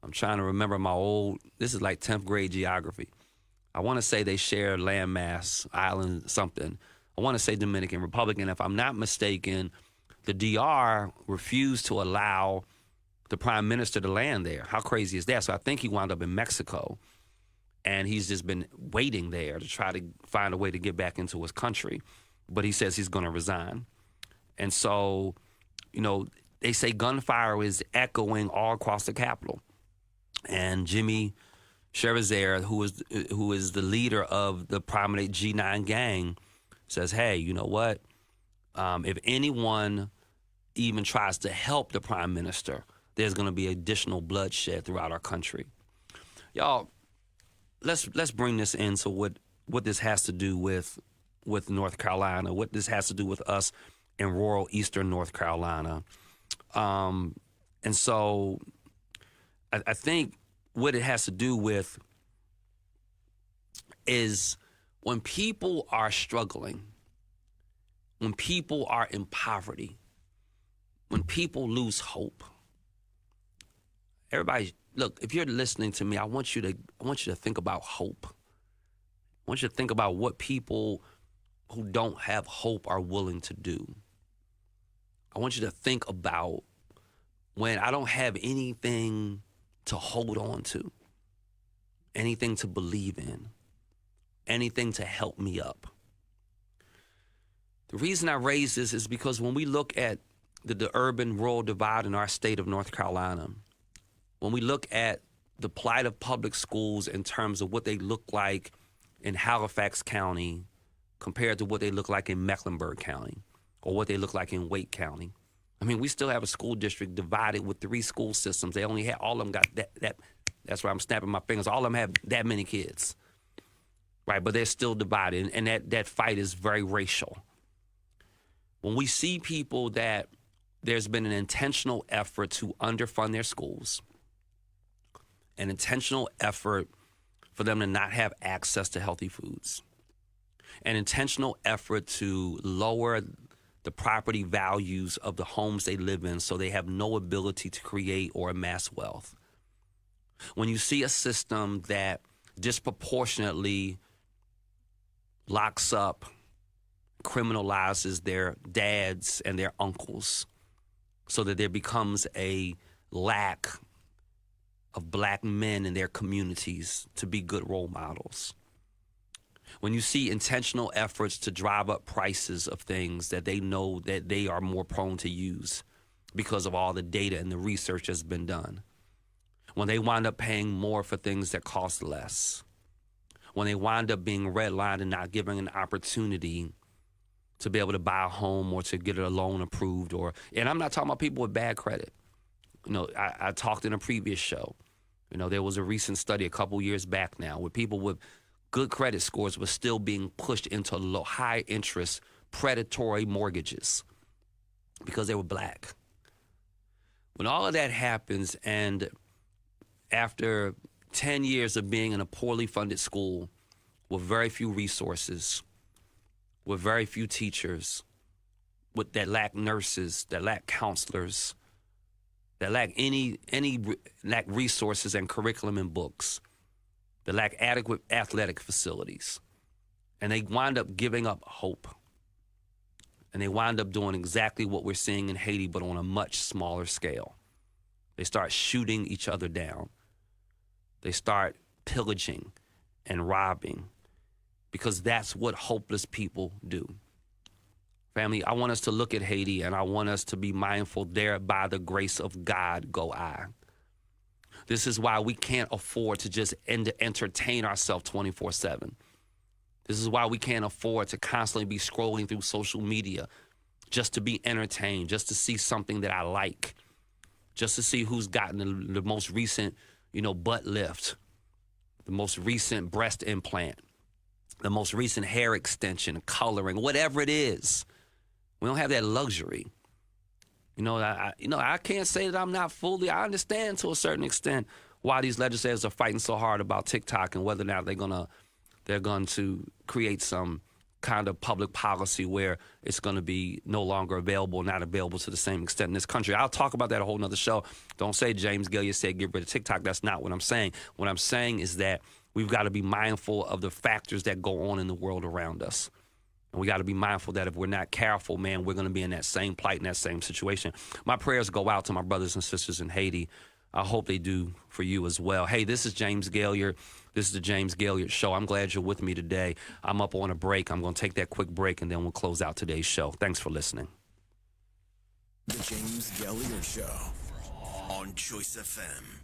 I'm trying to remember this is like 10th grade geography. I want to say they share landmass, island, something. I want to say Dominican Republic. And if I'm not mistaken, the DR refused to allow the prime minister to land there. How crazy is that? So I think he wound up in Mexico. And he's just been waiting there to try to find a way to get back into his country. But he says he's going to resign. And so, they say gunfire is echoing all across the Capitol. And Jimmy Cherizier, who is the leader of the prominent G9 gang, says, hey, you know what? If anyone even tries to help the prime minister, there's going to be additional bloodshed throughout our country. Y'all, let's bring this into what this has to do with North Carolina, what this has to do with us in rural eastern North Carolina. And so I think what it has to do with is when people are struggling, when people are in poverty, when people lose hope. Everybody, look, if you're listening to me, I want you to think about hope. I want you to think about what people who don't have hope are willing to do. I want you to think about when I don't have anything to hold on to, anything to believe in, anything to help me up. The reason I raise this is because when we look at the urban-rural divide in our state of North Carolina, when we look at the plight of public schools in terms of what they look like in Halifax County compared to what they look like in Mecklenburg County or what they look like in Wake County. I mean, we still have a school district divided with 3 school systems. They only had, all of them got that's why I'm snapping my fingers. All of them have that many kids, right? But they're still divided, and that fight is very racial. When we see people that there's been an intentional effort to underfund their schools, an intentional effort for them to not have access to healthy foods, an intentional effort to lower the property values of the homes they live in so they have no ability to create or amass wealth. When you see a system that disproportionately locks up, criminalizes their dads and their uncles so that there becomes a lack of black men in their communities to be good role models. When you see intentional efforts to drive up prices of things that they know that they are more prone to use because of all the data and the research that's been done. When they wind up paying more for things that cost less. When they wind up being redlined and not given an opportunity to be able to buy a home or to get a loan approved. And I'm not talking about people with bad credit. You know, I talked in a previous show. You know, there was a recent study a couple years back now where people with good credit scores were still being pushed into high interest, predatory mortgages because they were black. When all of that happens, and after 10 years of being in a poorly funded school with very few resources, with very few teachers, that lack nurses, that lack counselors, that lack lack resources and curriculum and books, that lack adequate athletic facilities. And they wind up giving up hope. And they wind up doing exactly what we're seeing in Haiti, but on a much smaller scale. They start shooting each other down. They start pillaging and robbing because that's what hopeless people do. Family, I want us to look at Haiti, and I want us to be mindful there, by the grace of God go I. This is why we can't afford to just entertain ourselves 24/7. This is why we can't afford to constantly be scrolling through social media just to be entertained, just to see something that I like, just to see who's gotten the most recent, butt lift, the most recent breast implant, the most recent hair extension, coloring, whatever it is. We don't have that luxury. I can't say that I'm not fully. I understand to a certain extent why these legislators are fighting so hard about TikTok and whether or not they're going to create some kind of public policy where it's going to be no longer available, not available to the same extent in this country. I'll talk about that a whole nother show. Don't say James Gailliard said get rid of TikTok. That's not what I'm saying. What I'm saying is that we've got to be mindful of the factors that go on in the world around us. And we got to be mindful that if we're not careful, man, we're going to be in that same plight, in that same situation. My prayers go out to my brothers and sisters in Haiti. I hope they do for you as well. Hey, this is James Gailliard. This is the James Gailliard Show. I'm glad you're with me today. I'm up on a break. I'm going to take that quick break, and then we'll close out today's show. Thanks for listening. The James Gailliard Show on Choice FM.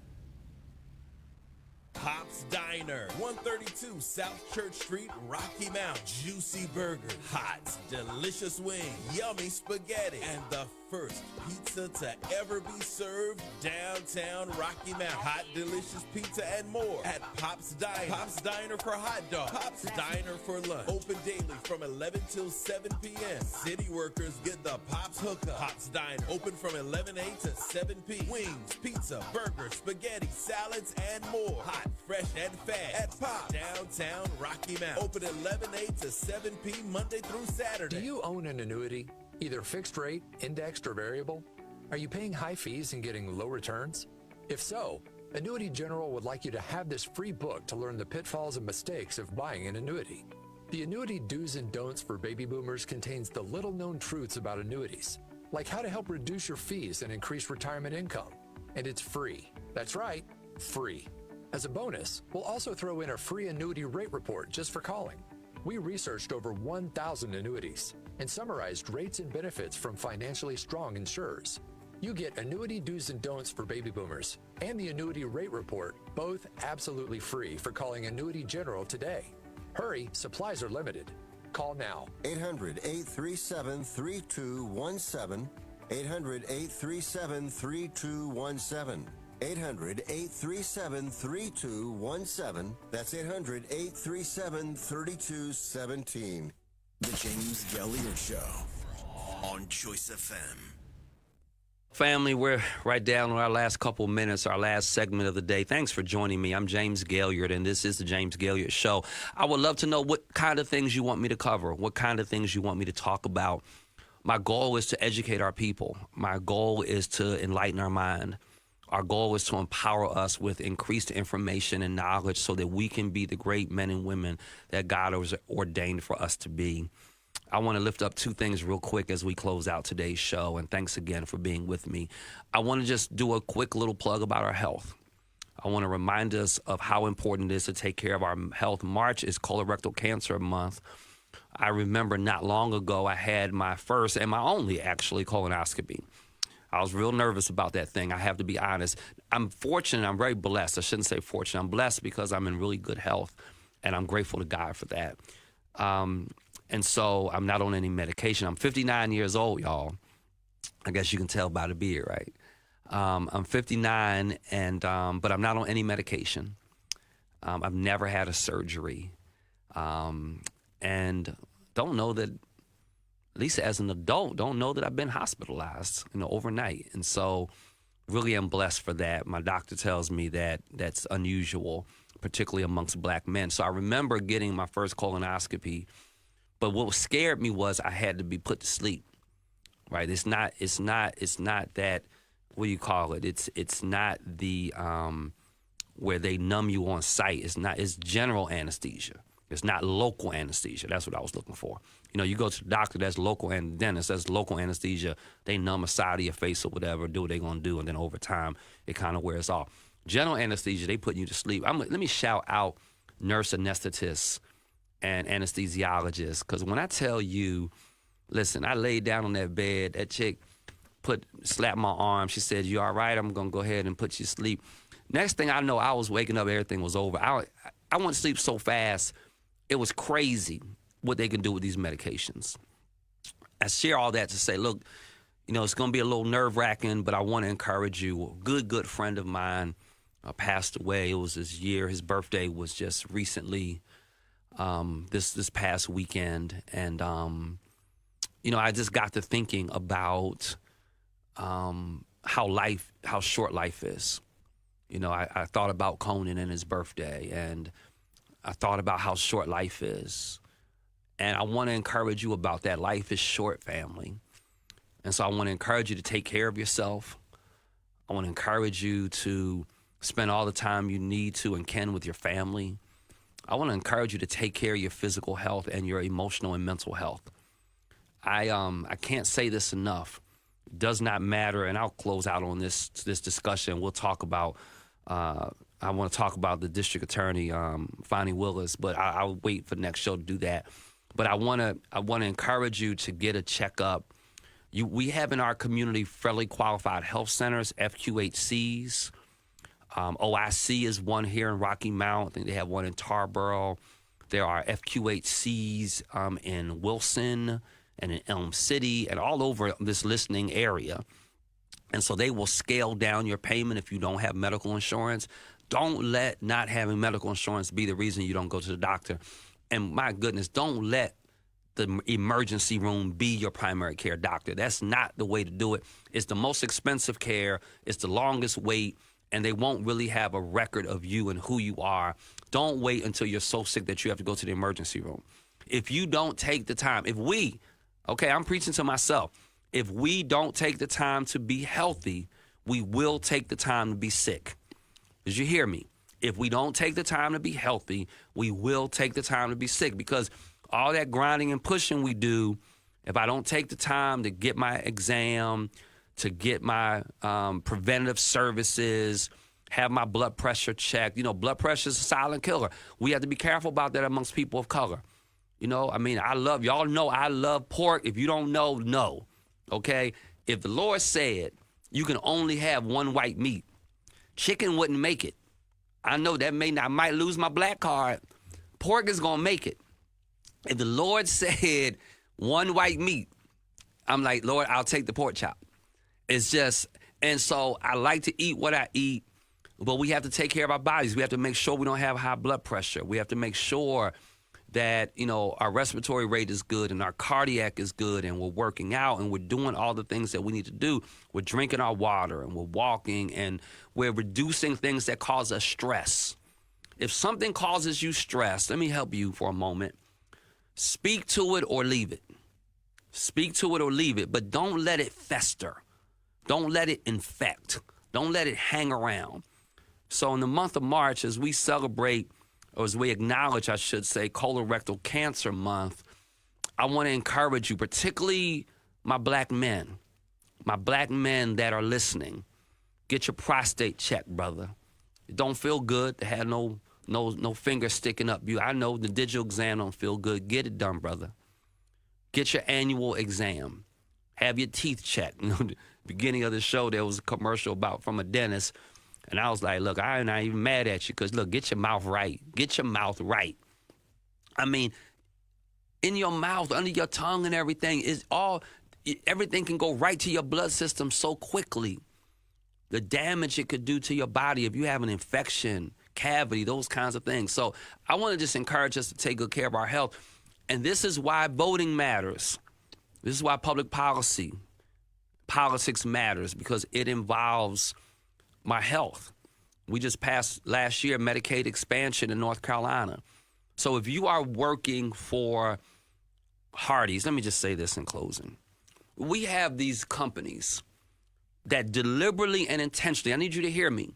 Pop's Diner, 132 South Church Street, Rocky Mount. Juicy burger, hot, delicious wing, yummy spaghetti, and the first pizza to ever be served downtown Rocky Mount. Hot, delicious pizza and more at Pop's Diner. Pop's Diner for hot dogs. Pop's Diner for lunch. Open daily from 11 till 7 p.m. City workers get the Pop's hookup. Pop's Diner, open from 11 a.m. to 7 p.m. Wings, pizza, burgers, spaghetti, salads, and more. Hot, fresh, and fast at Pop, downtown Rocky Mount. Open 11 a.m. to 7 p.m. Monday through Saturday. Do you own an annuity, either fixed rate, indexed, or variable? Are you paying high fees and getting low returns? If so, Annuity General would like you to have this free book to learn the pitfalls and mistakes of buying an annuity. The annuity do's and don'ts for baby boomers contains the little-known truths about annuities, like how to help reduce your fees and increase retirement income. And it's free. That's right, free. As a bonus, we'll also throw in a free annuity rate report just for calling. We researched over 1,000 annuities and summarized rates and benefits from financially strong insurers. You get annuity do's and don'ts for baby boomers and the annuity rate report, both absolutely free for calling Annuity General today. Hurry, supplies are limited. Call now. 800-837-3217. 800-837-3217. 800-837-3217. That's 800-837-3217. The James Gailliard Show on Choice FM. Family, we're right down to our last couple minutes, our last segment of the day. Thanks for joining me. I'm James Gailliard, and this is the James Gailliard Show. I would love to know what kind of things you want me to cover, what kind of things you want me to talk about. My goal is to educate our people. My goal is to enlighten our mind. Our goal is to empower us with increased information and knowledge so that we can be the great men and women that God has ordained for us to be. I want to lift up two things real quick as we close out today's show, and thanks again for being with me. I want to just do a quick little plug about our health. I want to remind us of how important it is to take care of our health. March is colorectal cancer month. I remember not long ago I had my first and my only, actually, colonoscopy. I was real nervous about that thing. I have to be honest. I'm fortunate. I'm very blessed. I shouldn't say fortunate. I'm blessed because I'm in really good health, and I'm grateful to God for that. And so I'm not on any medication. I'm 59 years old, y'all. I guess you can tell by the beard, right? I'm 59, but I'm not on any medication. I've never had a surgery. And don't know that, at least as an adult, don't know that I've been hospitalized, overnight. And so really am blessed for that. My doctor tells me that that's unusual, particularly amongst black men. So I remember getting my first colonoscopy. But what scared me was I had to be put to sleep, right? It's not that, what do you call it? It's not the, where they numb you on sight. It's general anesthesia. It's not local anesthesia. That's what I was looking for. You go to the doctor, that's local, and dentist, that's local anesthesia. They numb a side of your face or whatever, do what they're going to do, and then over time, it kind of wears off. General anesthesia, they put you to sleep. Let me shout out nurse anesthetists and anesthesiologists, because when I tell you, listen, I laid down on that bed, that chick slapped my arm. She said, "You all right? I'm going to go ahead and put you to sleep." Next thing I know, I was waking up, everything was over. I went to sleep so fast, it was crazy what they can do with these medications. I share all that to say, look, it's going to be a little nerve-wracking, but I want to encourage you. A good friend of mine passed away. It was this year. His birthday was just recently, this past weekend. And, I just got to thinking about how short life is. I thought about Conan and his birthday, and I thought about how short life is. And I want to encourage you about that. Life is short, family. And so I want to encourage you to take care of yourself. I want to encourage you to spend all the time you need to and can with your family. I want to encourage you to take care of your physical health and your emotional and mental health. I can't say this enough. It does not matter, and I'll close out on this discussion. We'll talk about, I want to talk about the district attorney, Fonnie Willis, but I'll wait for the next show to do that. But I want to encourage you to get a checkup. We have in our community fairly qualified health centers, FQHCs. OIC is one here in Rocky Mount. I think they have one in Tarboro. There are FQHCs in Wilson and in Elm City and all over this listening area. And so they will scale down your payment if you don't have medical insurance. Don't let not having medical insurance be the reason you don't go to the doctor. And my goodness, don't let the emergency room be your primary care doctor. That's not the way to do it. It's the most expensive care. It's the longest wait, and they won't really have a record of you and who you are. Don't wait until you're so sick that you have to go to the emergency room. If you don't take the time, I'm preaching to myself. If we don't take the time to be healthy, we will take the time to be sick. Did you hear me? If we don't take the time to be healthy, we will take the time to be sick, because all that grinding and pushing we do, if I don't take the time to get my exam, to get my preventative services, have my blood pressure checked. You know, blood pressure is a silent killer. We have to be careful about that amongst people of color. You know, I mean, y'all know I love pork. If you don't know, no. Okay? If the Lord said you can only have one white meat, chicken wouldn't make it. I know that I might lose my black card. Pork is going to make it. If the Lord said one white meat, I'm like, Lord, I'll take the pork chop. It's just, and so I like to eat what I eat, but we have to take care of our bodies. We have to make sure we don't have high blood pressure. We have to make sure that, you know, our respiratory rate is good and our cardiac is good and we're working out and we're doing all the things that we need to do. We're drinking our water and we're walking and we're reducing things that cause us stress. If something causes you stress, let me help you for a moment. Speak to it or leave it. Speak to it or leave it, but don't let it fester. Don't let it infect. Don't let it hang around. So in the month of March, as we celebrate, or as we acknowledge, I should say, Colorectal Cancer Month, I want to encourage you, particularly my black men that are listening. Get your prostate checked, brother. It don't feel good to have no finger sticking up you. I know the digital exam don't feel good. Get it done, brother. Get your annual exam. Have your teeth checked. You know, the beginning of the show, there was a commercial from a dentist. And I was like, look, I'm not even mad at you because, look, get your mouth right. Get your mouth right. I mean, in your mouth, under your tongue and everything, everything can go right to your blood system so quickly. The damage it could do to your body if you have an infection, cavity, those kinds of things. So I want to just encourage us to take good care of our health. And this is why voting matters. This is why public politics matters, because it involves my health. We just passed last year Medicaid expansion in North Carolina. So if you are working for Hardee's, let me just say this in closing. We have these companies that deliberately and intentionally, I need you to hear me,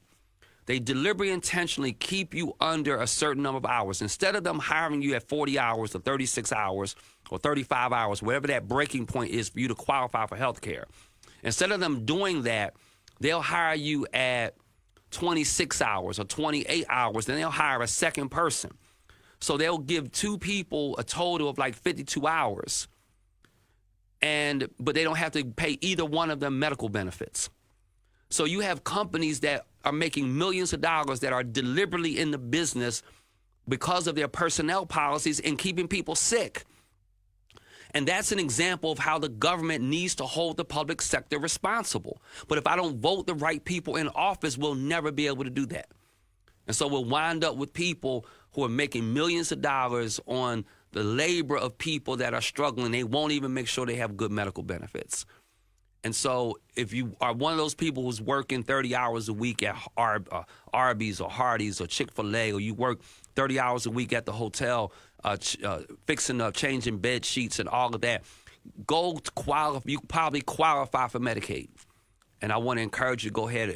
they deliberately and intentionally keep you under a certain number of hours. Instead of them hiring you at 40 hours or 36 hours or 35 hours, whatever that breaking point is for you to qualify for health care, instead of them doing that, they'll hire you at 26 hours or 28 hours, then they'll hire a second person. So they'll give two people a total of like 52 hours, but they don't have to pay either one of them medical benefits. So you have companies that are making millions of dollars that are deliberately in the business because of their personnel policies and keeping people sick. And that's an example of how the government needs to hold the public sector responsible. But if I don't vote the right people in office, we'll never be able to do that. And so we'll wind up with people who are making millions of dollars on the labor of people that are struggling. They won't even make sure they have good medical benefits. And so if you are one of those people who's working 30 hours a week at Arby's or Hardee's or Chick-fil-A, or you work 30 hours a week at the hotel, changing bed sheets and all of that, you probably qualify for Medicaid. And I want to encourage you to go ahead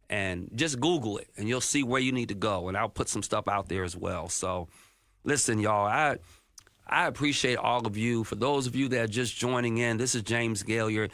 and just Google it, and you'll see where you need to go. And I'll put some stuff out there as well. So listen, y'all, I appreciate all of you. For those of you that are just joining in, this is James Gailliard.